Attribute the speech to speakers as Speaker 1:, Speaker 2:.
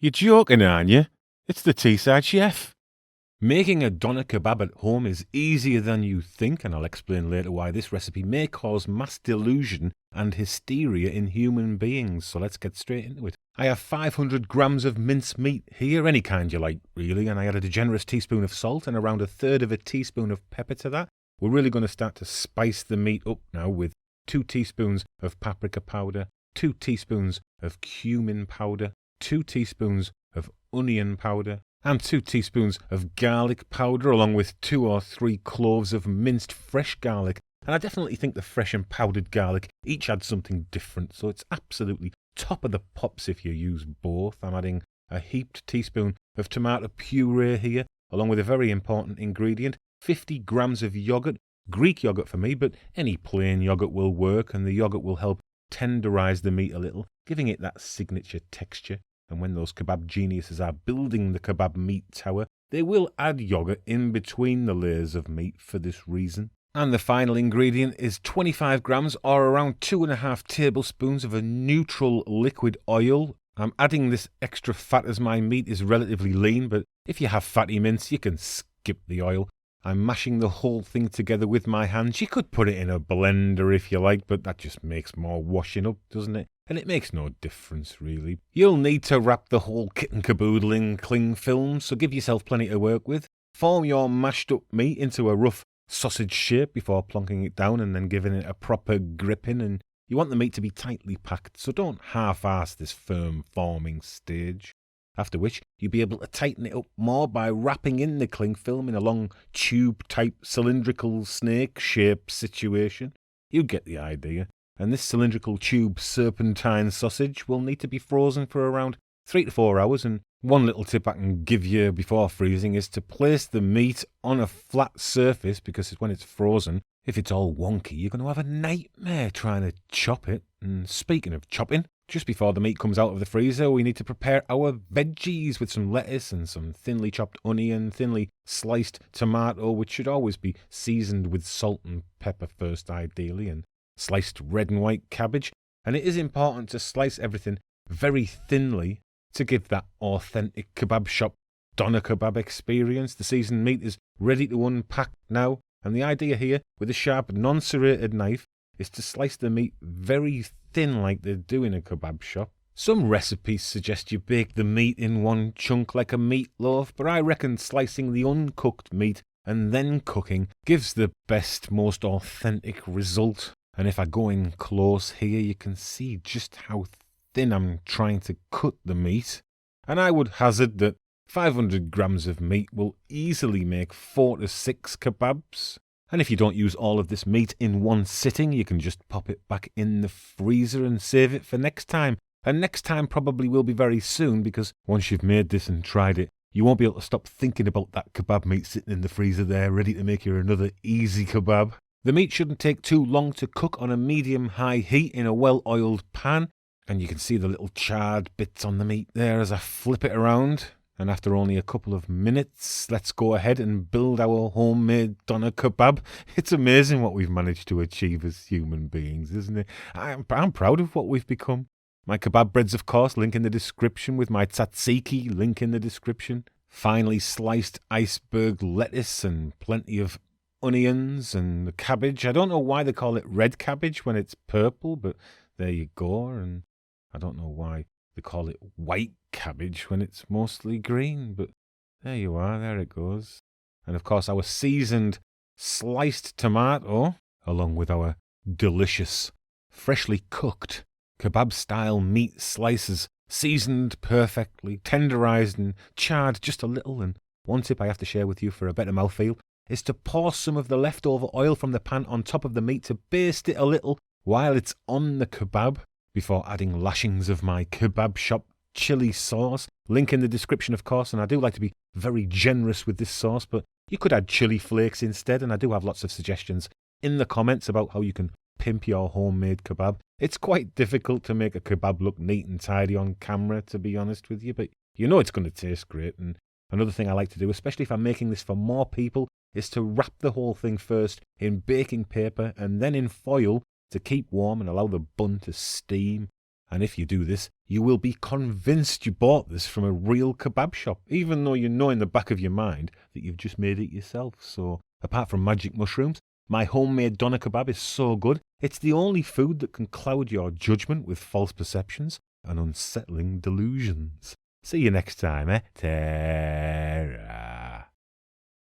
Speaker 1: You're joking, aren't you? It's the Teesside Chef. Making a doner kebab at home is easier than you think, and I'll explain later why this recipe may cause mass delusion and hysteria in human beings, so let's get straight into it. I have 500 grams of minced meat here, any kind you like, really, and I added a generous teaspoon of salt and around a third of a teaspoon of pepper to that. We're really going to start to spice the meat up now with 2 teaspoons of paprika powder, 2 teaspoons of cumin powder, 2 teaspoons of onion powder, and 2 teaspoons of garlic powder, along with 2 or 3 cloves of minced fresh garlic. And I definitely think the fresh and powdered garlic each add something different, so it's absolutely top of the pops if you use both. I'm adding a heaped teaspoon of tomato puree here, along with a very important ingredient, 50 grams of yoghurt, Greek yoghurt for me, but any plain yoghurt will work, and the yoghurt will help tenderize the meat a little, giving it that signature texture. And when those kebab geniuses are building the kebab meat tower, they will add yoghurt in between the layers of meat for this reason. And the final ingredient is 25 grams or around 2.5 tablespoons of a neutral liquid oil. I'm adding this extra fat as my meat is relatively lean, but if you have fatty mince, you can skip the oil. I'm mashing the whole thing together with my hands. You could put it in a blender if you like, but that just makes more washing up, doesn't it? And it makes no difference, really. You'll need to wrap the whole kit and caboodle in cling film, so give yourself plenty to work with. Form your mashed up meat into a rough sausage shape before plonking it down and then giving it a proper gripping. And you want the meat to be tightly packed, so don't half-ass this firm forming stage. After which, you'll be able to tighten it up more by wrapping in the cling film in a long tube-type cylindrical snake-shaped situation. You get the idea. And this cylindrical tube serpentine sausage will need to be frozen for around 3 to 4 hours. And one little tip I can give you before freezing is to place the meat on a flat surface, because when it's frozen, if it's all wonky, you're going to have a nightmare trying to chop it. And speaking of chopping, just before the meat comes out of the freezer, we need to prepare our veggies with some lettuce and some thinly chopped onion, thinly sliced tomato, which should always be seasoned with salt and pepper first, ideally, and sliced red and white cabbage. And it is important to slice everything very thinly to give that authentic kebab shop doner kebab experience. The seasoned meat is ready to unpack now, and the idea here with a sharp non-serrated knife is to slice the meat very thin like they do in a kebab shop. Some recipes suggest you bake the meat in one chunk like a meatloaf, but I reckon slicing the uncooked meat and then cooking gives the best, most authentic result. And if I go in close here, you can see just how thin I'm trying to cut the meat. And I would hazard that 500 grams of meat will easily make 4 to 6 kebabs. And if you don't use all of this meat in one sitting, you can just pop it back in the freezer and save it for next time. And next time probably will be very soon, because once you've made this and tried it, you won't be able to stop thinking about that kebab meat sitting in the freezer there, ready to make you another easy kebab. The meat shouldn't take too long to cook on a medium-high heat in a well-oiled pan. And you can see the little charred bits on the meat there as I flip it around. And after only a couple of minutes, let's go ahead and build our homemade doner kebab. It's amazing what we've managed to achieve as human beings, isn't it? I'm proud of what we've become. My kebab breads, of course, link in the description, with my tzatziki, link in the description. Finely sliced iceberg lettuce and plenty of onions and the cabbage. I don't know why they call it red cabbage when it's purple, but there you go. And I don't know why they call it white cabbage when it's mostly green, but there you are, there it goes. And of course our seasoned sliced tomato, along with our delicious, freshly cooked kebab-style meat slices, seasoned perfectly, tenderized and charred just a little. And one tip I have to share with you for a better mouthfeel is to pour some of the leftover oil from the pan on top of the meat to baste it a little while it's on the kebab, before adding lashings of my kebab shop chili sauce. Link in the description, of course, and I do like to be very generous with this sauce, but you could add chili flakes instead, and I do have lots of suggestions in the comments about how you can pimp your homemade kebab. It's quite difficult to make a kebab look neat and tidy on camera, to be honest with you, but you know it's going to taste great. And another thing I like to do, especially if I'm making this for more people, is to wrap the whole thing first in baking paper and then in foil to keep warm and allow the bun to steam. And if you do this, you will be convinced you bought this from a real kebab shop, even though you know in the back of your mind that you've just made it yourself. So, apart from magic mushrooms, my homemade doner kebab is so good, it's the only food that can cloud your judgment with false perceptions and unsettling delusions. See you next time, eh? Ta-ra.